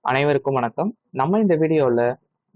அனைவருக்கும் வணக்கம். நம்ம இந்த வீடியோல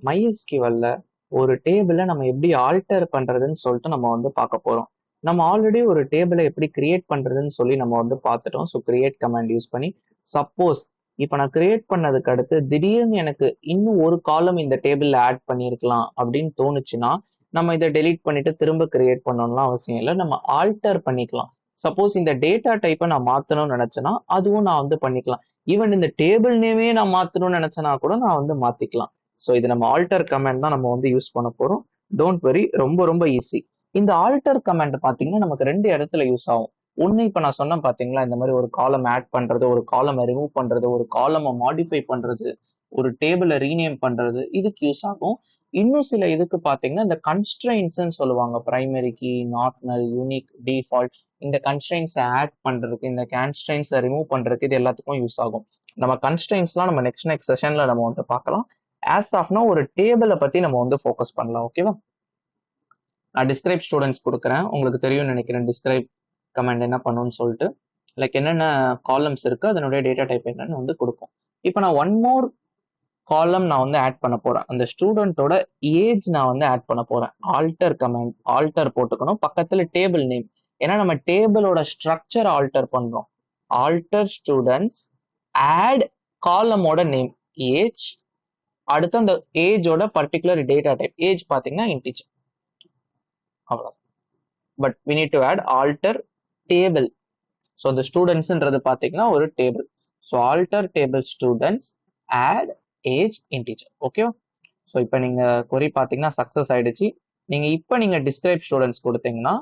MySQLல ஒரு டேபிளை நம்ம எப்படி ஆல்டர் பண்றதுன்னு சொல்லிட்டு நம்ம பார்க்க போறோம். நம்ம ஆல்ரெடி ஒரு டேபிளை எப்படி கிரியேட் பண்றதுன்னு சொல்லி நம்ம பார்த்துட்டோம். ஸோ கிரியேட் கமாண்ட் யூஸ் பண்ணி சப்போஸ் இப்போ நான் கிரியேட் பண்ணதுக்கு அடுத்து திடீர்னு எனக்கு இன்னும் ஒரு காலம் இந்த டேபிள்ல ஆட் பண்ணியிருக்கலாம் அப்படின்னு தோணுச்சுன்னா நம்ம இதை டெலீட் பண்ணிட்டு திரும்ப கிரியேட் பண்ணணும்லாம் அவசியம் இல்லை. நம்ம ஆல்டர் பண்ணிக்கலாம். சப்போஸ் இந்த டேட்டா டைப்பை நான் மாத்தணும்னு நினைச்சேன்னா அதுவும் நான் பண்ணிக்கலாம். ஈவன் இந்த டேபிள் நேமே நான் மாத்தணும்னு நினைச்சேன்னா கூட நான் மாத்திக்கலாம். ஸோ இது நம்ம ஆல்டர் கமாண்ட் தான் நம்ம யூஸ் பண்ண போறோம். டோன்ட் வெரி, ரொம்ப ரொம்ப ஈஸி. இந்த ஆல்டர் கமாண்ட் பாத்தீங்கன்னா நமக்கு ரெண்டு இடத்துல யூஸ் ஆகும். ஒன்னு இப்ப நான் சொன்னேன் பாத்தீங்களா, இந்த மாதிரி ஒரு காலம் ஆட் பண்றது, ஒரு காலமை ரிமூவ் பண்றது, ஒரு காலமை மாடிஃபை பண்றது, ஒரு டேபிளை ரீநேம் பண்றது, இதுக்கு யூஸ் ஆகும். இன்னும் சில இதுக்கு பாத்தீங்கன்னா இந்த கன்ஸ்ட்ரெயின்ஸ் சொல்லுவாங்க. Primary key, not null, unique, default, இந்த கன்ஸ்ட்ரெயின்ஸை ஆட் பண்றதுக்கு, இந்த கன்ஸ்ட்ரெயின்ஸை ரிமூவ் பண்றதுக்கு இது எல்லாத்துக்கும் யூஸ் ஆகும். நம்ம கன்ஸ்ட்ரெயின்ஸ்லாம் நம்ம நெக்ஸ்ட் செஷன்ல நம்ம பார்க்கலாம். ஆஸ் ஆஃப்னா ஒரு டேபிளை பத்தி நம்ம ஃபோக்கஸ் பண்ணலாம். ஓகேவா? நான் டிஸ்கிரைப் ஸ்டூடெண்ட்ஸ் கொடுக்குறேன். உங்களுக்கு தெரியும்னு நினைக்கிறேன் டிஸ்கிரைப் கமாண்ட் என்ன பண்ணுன்னு சொல்லிட்டு. லைக் என்னென்ன காலம்ஸ் இருக்கு, அதனுடைய டேட்டா டைப் என்னன்னு கொடுக்கும். இப்போ நான் ஒன் மோர் காலம் நான் ஆட் பண்ண போறேன். அந்த ஸ்டூடெண்டோட ஏஜ் நான் ஆட் பண்ண போறேன். ஆல்டர் கமாண்ட், ஆல்டர் போட்டுக்கணும், பக்கத்துல டேபிள் நேம். ஏன்னா நம்ம டேபிளோட ஸ்ட்ரக்சர் ஆல்டர் பண்றோம். ஆல்டர் ஸ்டூடெண்ட்ஸ் ஆட் காலமோட நேம் ஏஜ், அடுத்து அந்த ஏஜோட பர்டிகுலர் டேட்டா டைப். ஏஜ் பாத்தீங்கன்னா இன்டிஜர், அவ்வளவு. But we need to add alter table. So இந்த ஸ்டூடெண்ட்ஸ்ன்றது பாத்தீங்கன்னா ஒரு table. So alter table students add age integer. ஓகேவா? ஸோ இப்போ நீங்க கொரி பாத்தீங்கன்னா சக்சஸ் ஆயிடுச்சு. நீங்க டிஸ்கிரைப் ஸ்டூடெண்ட்ஸ் கொடுத்தீங்கன்னா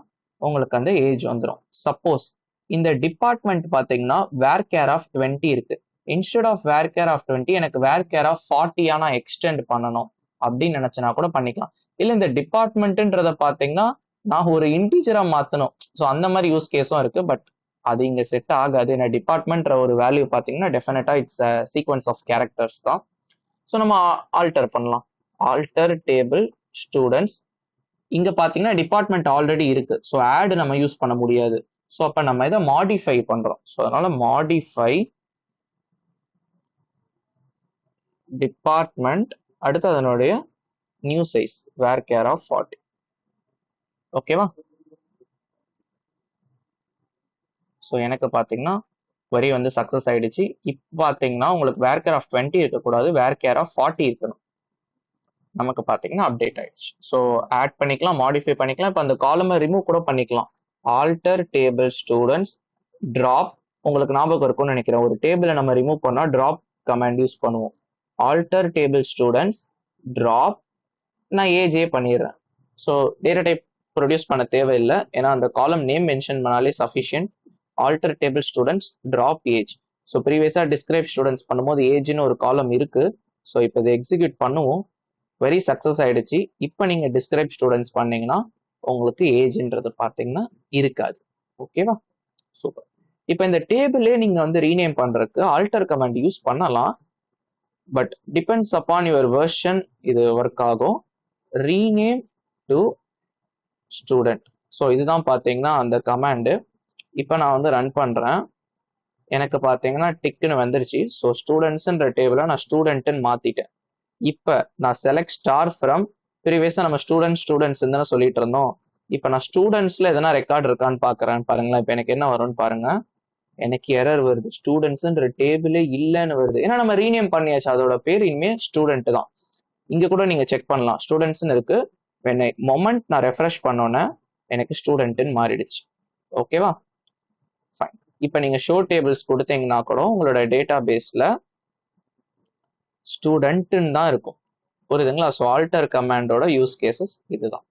உங்களுக்கு அந்த ஏஜ் வந்துடும். சப்போஸ் இந்த டிபார்ட்மெண்ட் பாத்தீங்கன்னா வேர் கேர் ஆஃப் 20 இருக்கு. Instead of where care of 20 எனக்கு வேர் கேர் ஆஃப் 40 நான் எக்ஸ்டெண்ட் பண்ணணும் அப்படின்னு நினைச்சனா கூட பண்ணிக்கலாம். இல்ல இந்த டிபார்ட்மெண்ட்ன்றத பாத்தீங்கன்னா நான் ஒரு இன்டீஜரா மாத்தணும். ஸோ அந்த மாதிரி யூஸ் கேஸும் இருக்கு. பட் அது இங்க செட் ஆகாது. ஏன்னா டிபார்ட்மெண்ட் ஒரு வேல்யூ பாத்தீங்கன்னா டெஃபினட்டா இட்ஸ் சீக்வன்ஸ் ஆஃப் கேரக்டர்ஸ் தான். ஸோ நம்ம ஆல்டர் பண்ணலாம். Alter table students. இங்க பாத்தீங்கன்னா டிபார்ட்மெண்ட் ஆல்ரெடி இருக்கு. ஸோ ஆட் நம்ம யூஸ் பண்ண முடியாது. ஸோ அப்ப நம்ம இதை மாடிஃபை பண்றோம். ஸோ அதனால மாடிஃபை டிபார்ட்மெண்ட், அடுத்து அதனுடைய new size where care of 40. ஓகேவா? ஸோ எனக்கு பாத்தீங்கன்னா வரி சக்சஸ் ஆயிடுச்சு. இப்போ பாத்தீங்கன்னா உங்களுக்கு வேர் கேர் ஆஃப் 20 இருக்கக்கூடாது, வேர் கேர் ஆஃப் 40 இருக்கணும். நமக்கு பாத்தீங்கன்னா அப்டேட் ஆயிடுச்சு. ஸோ ஆட் பண்ணிக்கலாம், மாடிஃபை பண்ணிக்கலாம். இப்போ அந்த காலமை ரிமூவ் கூட பண்ணிக்கலாம். Alter table students drop. உங்களுக்கு ஞாபகம் இருக்கும்னு நினைக்கிறேன், ஒரு டேபிளை நம்ம ரிமூவ் பண்ணா டிராப் கமாண்ட் யூஸ் பண்ணுவோம். ஆல்டர் டேபிள் ஸ்டூடெண்ட்ஸ் டிராப், நான் ஏஜே பண்ணிடுறேன். ஸோ டேட்டா டைப் ப்ரொடியூஸ் பண்ண தேவையில்லை, ஏன்னா அந்த காலம் நேம் மென்ஷன் பண்ணாலே sufficient. Alter table students drop age. So previously describe students பண்ணும்போது ஏஜ்னு ஒரு காலம் இருக்கு. ஸோ இப்போ இதை எக்ஸிக்யூட் பண்ணுவோம். வெரி சக்சஸ் ஆயிடுச்சு. இப்போ நீங்க டிஸ்கிரைப் ஸ்டூடெண்ட்ஸ் பண்ணீங்கன்னா உங்களுக்கு ஏஜ்ன்றது பாத்தீங்கன்னா இருக்காது. ஓகேவா? சூப்பர். இப்போ இந்த டேபிளே நீங்க ரீநேம் பண்றதுக்கு ஆல்டர் கமாண்ட் யூஸ் பண்ணலாம். But depends upon your version இது ஒர்க் ஆகும். Rename to student. ஸோ இதுதான் பாத்தீங்கன்னா அந்த கமாண்டு. இப்போ நான் ரன் பண்றேன். எனக்கு பாத்தீங்கன்னா டிக்குன்னு வந்துருச்சு. ஸோ ஸ்டூடெண்ட்ஸ்ன்ற டேபிளை நான் ஸ்டூடெண்ட்னு மாத்திட்டேன். இப்போ நான் செலக்ட் ஸ்டார் ஃப்ரம், ப்ரீவியஸா நம்ம ஸ்டூடெண்ட்ஸ் தானே சொல்லிட்டு இருந்தோம். இப்போ நான் ஸ்டூடெண்ட்ஸ்ல எதனா ரெக்கார்ட் இருக்கான்னு பாக்குறேன். பாருங்களேன், இப்போ எனக்கு என்ன வரும்னு பாருங்க. எனக்கு எரர் வருது, ஸ்டூடெண்ட்ஸ்ன்ற டேபிளே இல்லைன்னு வருது. ஏன்னா நம்ம ரீநேம் பண்ணியாச்சு, அதோட பேர் இனிமே ஸ்டூடெண்ட் தான். இங்க கூட நீங்க செக் பண்ணலாம், ஸ்டூடெண்ட்ஸ்னு இருக்கு. மொமெண்ட் நான் ரெஃப்ரெஷ் பண்ணோன்னே எனக்கு ஸ்டூடெண்ட்னு மாறிடுச்சு. ஓகேவா? ஃபைன். இப்போ நீங்க ஷோ டேபிள்ஸ் கொடுத்தீங்கன்னா கூட உங்களோட டேட்டா பேஸ்ல ஸ்டூடெண்ட்னு தான் இருக்கும். புரியுதுங்களா? ஸோ ஆல்டர் கமாண்டோட யூஸ் கேசஸ் இதுதான்.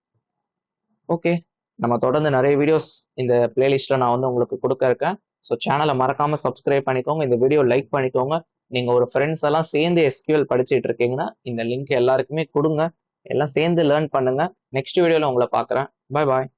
ஓகே, நம்ம தொடர்ந்து நிறைய வீடியோஸ் இந்த பிளேலிஸ்ட்ல நான் உங்களுக்கு கொடுக்க இருக்கேன். ஸோ சேனலை மறக்காம சப்ஸ்கிரைப் பண்ணிக்கோங்க, இந்த வீடியோ லைக் பண்ணிக்கோங்க. நீங்க ஒரு ஃப்ரெண்ட்ஸ் எல்லாம் சேர்ந்து எஸ்கியூஎல் படிச்சுட்டு இருக்கீங்கன்னா இந்த லிங்க் எல்லாருக்குமே கொடுங்க. எல்லாம் சேர்ந்து லேர்ன் பண்ணுங்க. நெக்ஸ்ட் வீடியோல உங்களை பார்க்குறேன். Bye bye.